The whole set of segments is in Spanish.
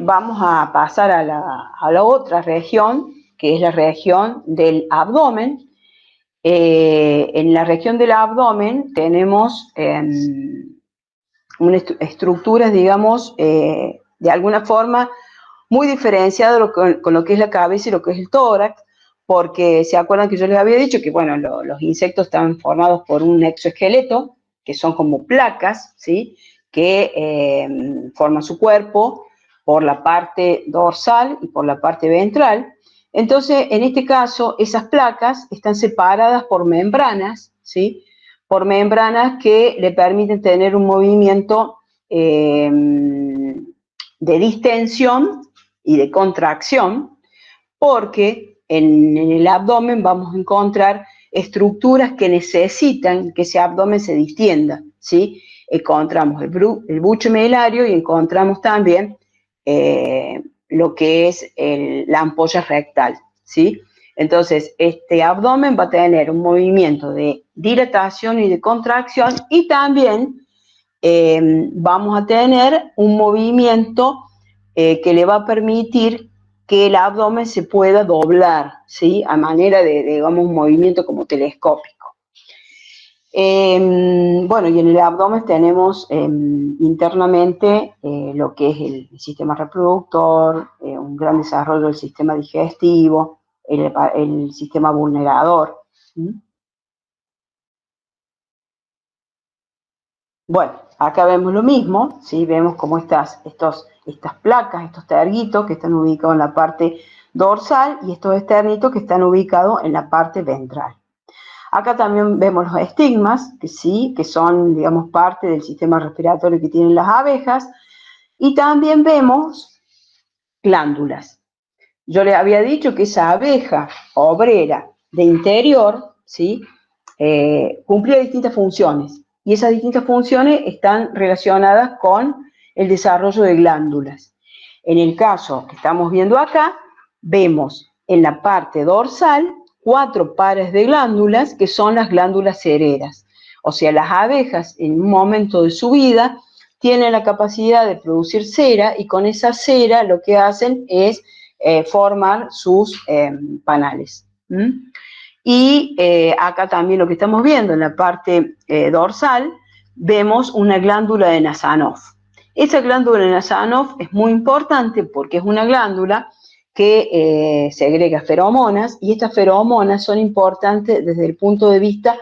vamos a pasar a la otra región, que es la región del abdomen. En la región del abdomen tenemos estructuras, digamos, de alguna forma muy diferenciadas con lo que es la cabeza y lo que es el tórax, porque se acuerdan que yo les había dicho que, bueno, los insectos están formados por un exoesqueleto, que son como placas, ¿sí?, que forman su cuerpo por la parte dorsal y por la parte ventral. Entonces, en este caso, esas placas están separadas por membranas, ¿sí?, por membranas que le permiten tener un movimiento de distensión y de contracción, porque en el abdomen vamos a encontrar estructuras que necesitan que ese abdomen se distienda, ¿sí? Encontramos el buche melario y encontramos también lo que es la ampolla rectal, ¿sí? Entonces, este abdomen va a tener un movimiento de dilatación y de contracción, y también vamos a tener un movimiento que le va a permitir que el abdomen se pueda doblar, ¿sí?, a manera de, digamos, un movimiento como telescópico. Bueno, y en el abdomen tenemos internamente lo que es el sistema reproductor, un gran desarrollo del sistema digestivo, el sistema vulnerador. Bueno, acá vemos lo mismo, ¿sí? Vemos cómo estas placas, estos terguitos que están ubicados en la parte dorsal y estos esternitos que están ubicados en la parte ventral. Acá también vemos los estigmas, que sí, que son, digamos, parte del sistema respiratorio que tienen las abejas, y también vemos glándulas. Yo les había dicho que esa abeja obrera de interior, ¿sí?, cumplía distintas funciones, y esas distintas funciones están relacionadas con el desarrollo de glándulas. En el caso que estamos viendo acá, vemos en la parte dorsal 4 pares de glándulas que son las glándulas cereras. O sea, las abejas en un momento de su vida tienen la capacidad de producir cera, y con esa cera lo que hacen es formar sus panales. Y acá también lo que estamos viendo en la parte dorsal, vemos una glándula de Nassanov. Esa glándula de Nassanov es muy importante porque es una glándula que segrega feromonas, y estas feromonas son importantes desde el punto de vista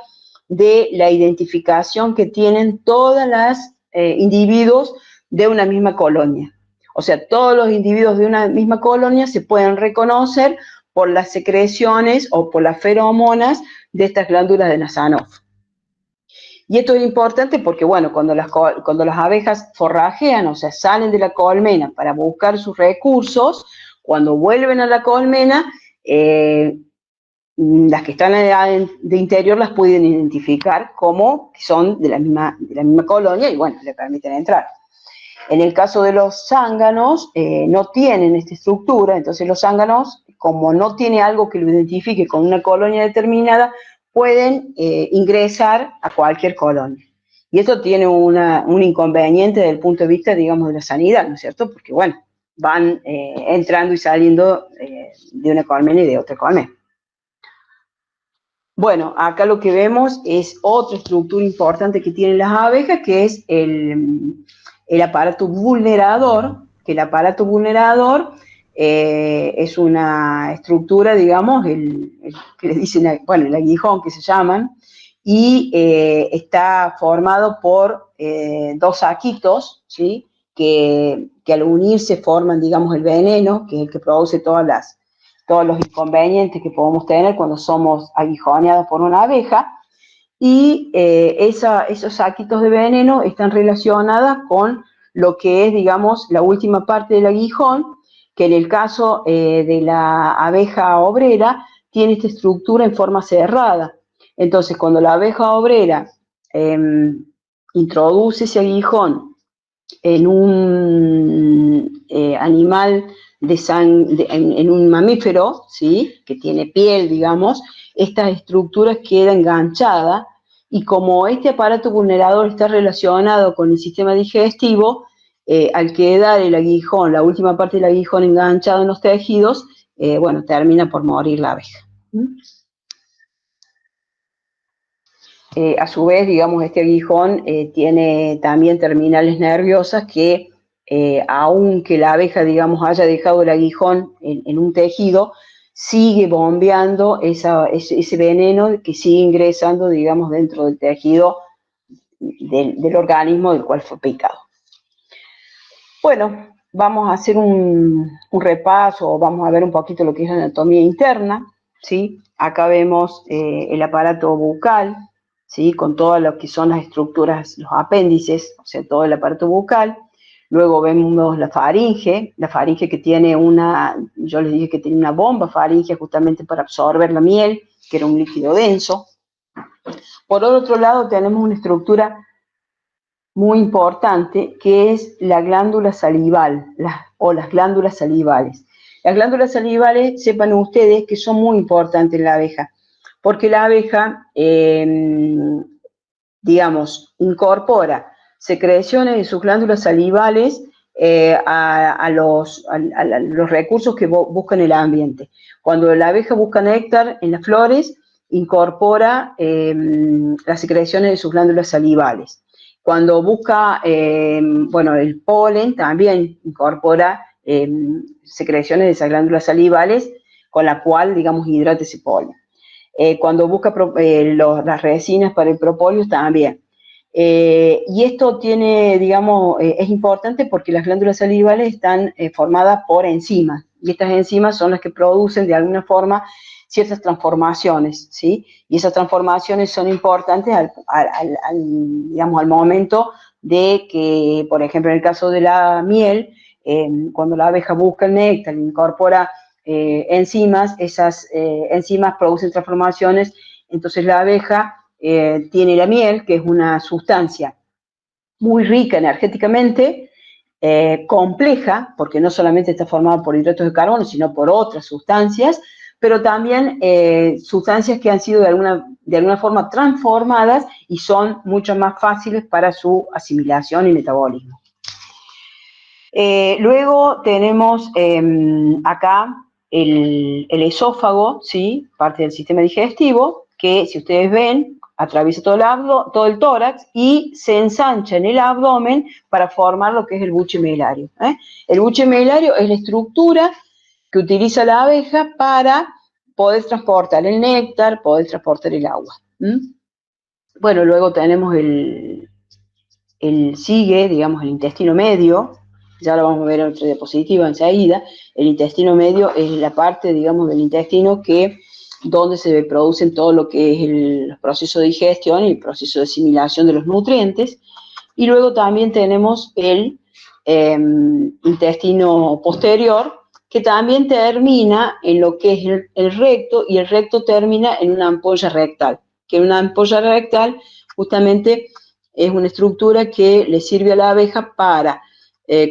de la identificación que tienen todas las individuos de una misma colonia. O sea, todos los individuos de una misma colonia se pueden reconocer por las secreciones o por las feromonas de estas glándulas de Nassanov. Y esto es importante porque, bueno, cuando las abejas forrajean, o sea, salen de la colmena para buscar sus recursos, cuando vuelven a la colmena, las que están de interior las pueden identificar como que son de la misma colonia, y bueno, le permiten entrar. En el caso de los zánganos, no tienen esta estructura, entonces los zánganos, como no tiene algo que lo identifique con una colonia determinada, pueden ingresar a cualquier colonia. Y esto tiene un inconveniente desde el punto de vista, digamos, de la sanidad, ¿no es cierto? Porque, bueno, van entrando y saliendo de una colmena y de otra colmena. Bueno, acá lo que vemos es otra estructura importante que tienen las abejas, que es el aparato vulnerador, que el aparato vulnerador es una estructura, digamos, que les dicen, bueno, el aguijón que se llaman, y está formado por 2 saquitos, ¿sí?, que al unirse forman, digamos, el veneno, que es el que produce todos los inconvenientes que podemos tener cuando somos aguijoneados por una abeja. Y esos saquitos de veneno están relacionados con lo que es, digamos, la última parte del aguijón, que en el caso de la abeja obrera tiene esta estructura en forma cerrada. Entonces, cuando la abeja obrera introduce ese aguijón en un animal en un mamífero, ¿sí?, que tiene piel, digamos, esta estructura queda enganchada, y como este aparato vulnerador está relacionado con el sistema digestivo, al quedar el aguijón, la última parte del aguijón enganchado en los tejidos, bueno, termina por morir la abeja. A su vez, digamos, este aguijón tiene también terminales nerviosas que, aunque la abeja, digamos, haya dejado el aguijón en un tejido, sigue bombeando ese veneno que sigue ingresando, digamos, dentro del tejido del organismo del cual fue picado. Bueno, vamos a hacer un repaso, vamos a ver un poquito lo que es la anatomía interna, ¿sí? Acá vemos el aparato bucal, ¿sí? Con todas lo que son las estructuras, los apéndices, o sea, todo el aparato bucal. Luego vemos la faringe que tiene yo les dije que tiene una bomba faríngea justamente para absorber la miel, que era un líquido denso. Por otro lado, tenemos una estructura muy importante, que es la glándula salival, las glándulas salivales. Las glándulas salivales, sepan ustedes que son muy importantes en la abeja, porque la abeja, digamos, incorpora secreciones de sus glándulas salivales a los recursos que busca en el ambiente. Cuando la abeja busca néctar en las flores, incorpora las secreciones de sus glándulas salivales. Cuando busca, bueno, el polen, también incorpora secreciones de esas glándulas salivales, con la cual, digamos, hidrata ese polen. Cuando busca las resinas para el propóleo, también. Y esto tiene, digamos, es importante porque las glándulas salivales están formadas por enzimas, y estas enzimas son las que producen, de alguna forma, ciertas transformaciones, ¿sí? Y esas transformaciones son importantes digamos, al momento de que, por ejemplo, en el caso de la miel, cuando la abeja busca el néctar, incorpora enzimas, esas enzimas producen transformaciones, entonces la abeja tiene la miel, que es una sustancia muy rica energéticamente, compleja, porque no solamente está formada por hidratos de carbono, sino por otras sustancias, pero también sustancias que han sido de alguna forma transformadas y son mucho más fáciles para su asimilación y metabolismo. Luego tenemos acá el esófago, ¿sí? Parte del sistema digestivo, que si ustedes ven, atraviesa todo el tórax y se ensancha en el abdomen para formar lo que es el buche miliario. El buche miliario es la estructura que utiliza la abeja para poder transportar el néctar, poder transportar el agua. Bueno, luego tenemos sigue, digamos, el intestino medio, ya lo vamos a ver en otra diapositiva enseguida. El intestino medio es la parte, digamos, del intestino donde se producen todo lo que es el proceso de digestión y el proceso de asimilación de los nutrientes. Y luego también tenemos el intestino posterior, que también termina en lo que es el recto, y el recto termina en una ampolla rectal, que una ampolla rectal justamente es una estructura que le sirve a la abeja para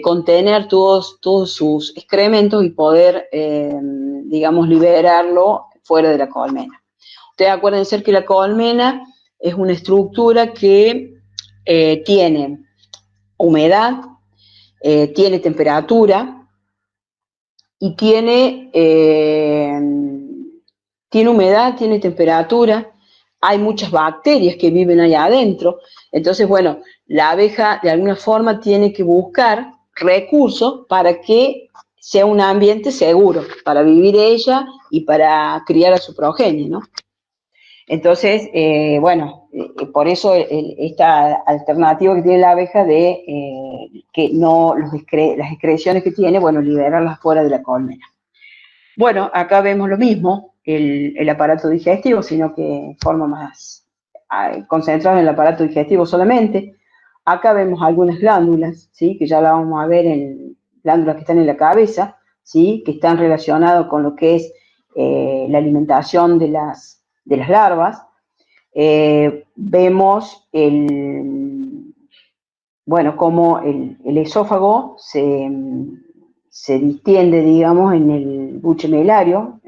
contener todos sus excrementos y poder, digamos, liberarlo fuera de la colmena. Ustedes acuérdense que la colmena es una estructura que tiene humedad, tiene temperatura y tiene humedad, tiene temperatura, hay muchas bacterias que viven ahí adentro. Entonces, bueno, la abeja de alguna forma tiene que buscar recursos para que sea un ambiente seguro para vivir ella y para criar a su progenie, ¿no? Entonces, bueno, por eso esta alternativa que tiene la abeja de que no las excreciones que tiene, bueno, liberarlas fuera de la colmena. Bueno, acá vemos lo mismo, el aparato digestivo, sino que forma más concentrado en el aparato digestivo solamente. Acá vemos algunas glándulas, ¿sí? Que ya la vamos a ver en glándulas que están en la cabeza, ¿sí? Que están relacionadas con lo que es la alimentación de las larvas. Vemos bueno, cómo el esófago se distiende, digamos, en el buche miliario.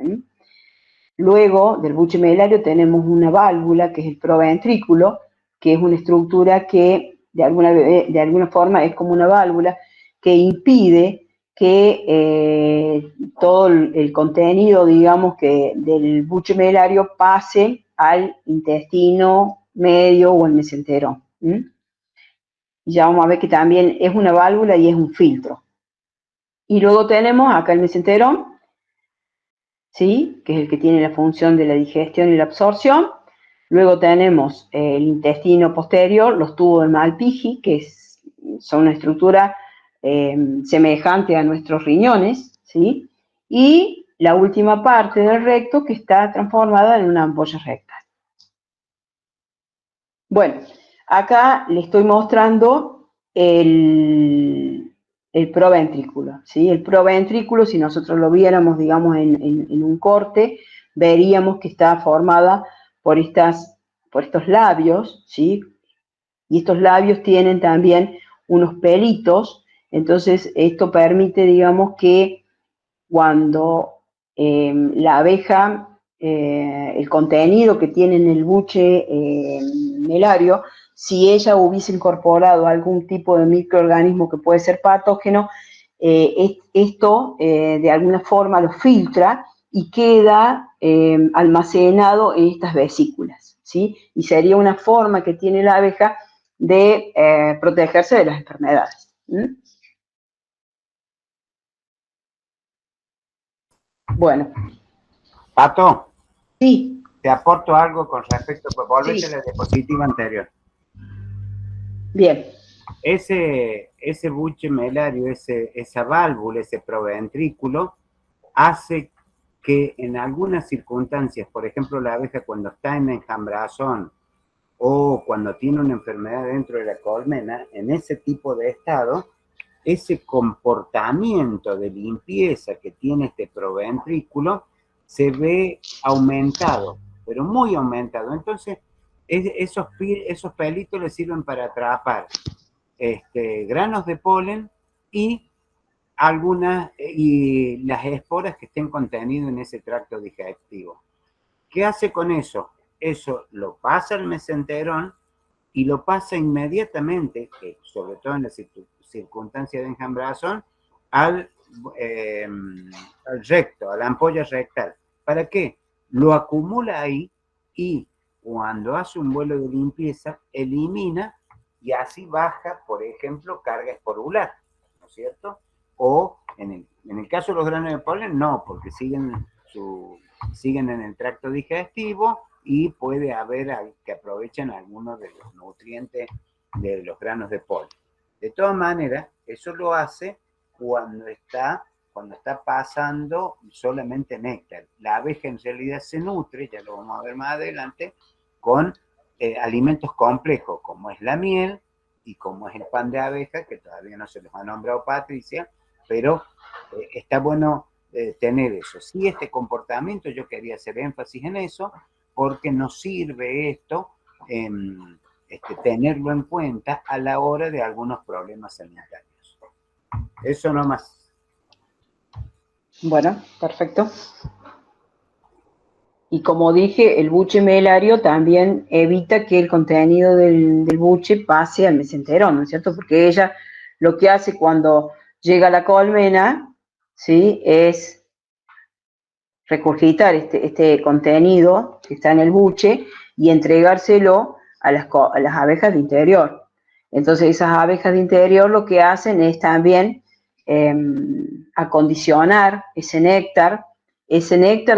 Luego del buche miliario tenemos una válvula, que es el proventrículo, que es una estructura que de alguna forma es como una válvula que impide que todo el contenido, digamos, que del buche melario pase al intestino medio o el mesenterón. Y ya vamos a ver que también es una válvula y es un filtro. Y luego tenemos acá el mesenterón, ¿sí? Que es el que tiene la función de la digestión y la absorción. Luego tenemos el intestino posterior, los tubos de Malpighi, que son una estructura semejante a nuestros riñones, ¿sí? Y la última parte del recto, que está transformada en una ampolla rectal. Bueno, acá le estoy mostrando el proventrículo, ¿sí? El proventrículo, si nosotros lo viéramos, digamos, en un corte, veríamos que está formada por estos labios, ¿sí? Y estos labios tienen también unos pelitos, entonces esto permite, digamos, que cuando la abeja, el contenido que tiene en el buche melario, si ella hubiese incorporado algún tipo de microorganismo que puede ser patógeno, esto de alguna forma lo filtra y queda almacenado en estas vesículas, ¿sí? Y sería una forma que tiene la abeja de protegerse de las enfermedades. Bueno. Pato, Sí. te aporto algo con respecto, pues volvete Sí. a la diapositiva anterior. Bien. Ese buche melario, esa válvula, ese proventrículo, hace que en algunas circunstancias, por ejemplo, la abeja cuando está en enjambrazón o cuando tiene una enfermedad dentro de la colmena, en ese tipo de estado, ese comportamiento de limpieza que tiene este proventrículo se ve aumentado, pero muy aumentado. Entonces, esos pelitos le sirven para atrapar granos de polen y las esporas que estén contenidas en ese tracto digestivo. ¿Qué hace con eso? Eso lo pasa al mesenterón y lo pasa inmediatamente, sobre todo en la circunstancia de enjambrazón, al recto, a la ampolla rectal. ¿Para qué? Lo acumula ahí y cuando hace un vuelo de limpieza, elimina y así baja, por ejemplo, carga esporular, ¿no es cierto? O en el caso de los granos de polen, no, porque siguen en el tracto digestivo y puede haber que aprovechen algunos de los nutrientes de los granos de polen. De todas maneras, eso lo hace cuando está pasando solamente néctar. La abeja en realidad se nutre, ya lo vamos a ver más adelante, con alimentos complejos, como es la miel y como es el pan de abeja, que todavía no se los ha nombrado Patricia, pero está bueno tener eso. Sí, este comportamiento, yo quería hacer énfasis en eso, porque nos sirve esto, tenerlo en cuenta a la hora de algunos problemas sanitarios. Eso nomás. Bueno, perfecto. Y como dije, el buche melario también evita que el contenido del buche pase al mesenterón, ¿no es cierto? Porque ella lo que hace cuando llega a la colmena, ¿sí? Es regurgitar este contenido que está en el buche y entregárselo a las abejas de interior. Entonces esas abejas de interior lo que hacen es también acondicionar ese néctar,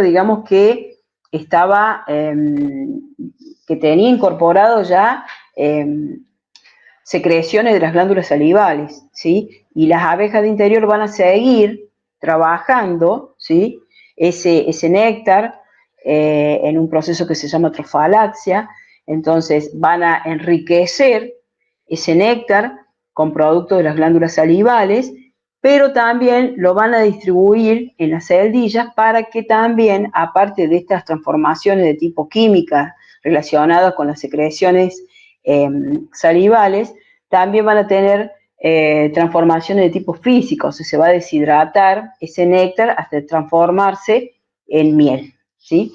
digamos que estaba, que tenía incorporado ya secreciones de las glándulas salivales, ¿sí? Y las abejas de interior van a seguir trabajando, ¿sí? Ese néctar en un proceso que se llama trofalaxia, entonces van a enriquecer ese néctar con productos de las glándulas salivales, pero también lo van a distribuir en las celdillas para que también, aparte de estas transformaciones de tipo química relacionadas con las secreciones salivales, también van a tener transformaciones de tipo físico, o sea, se va a deshidratar ese néctar hasta transformarse en miel, ¿sí?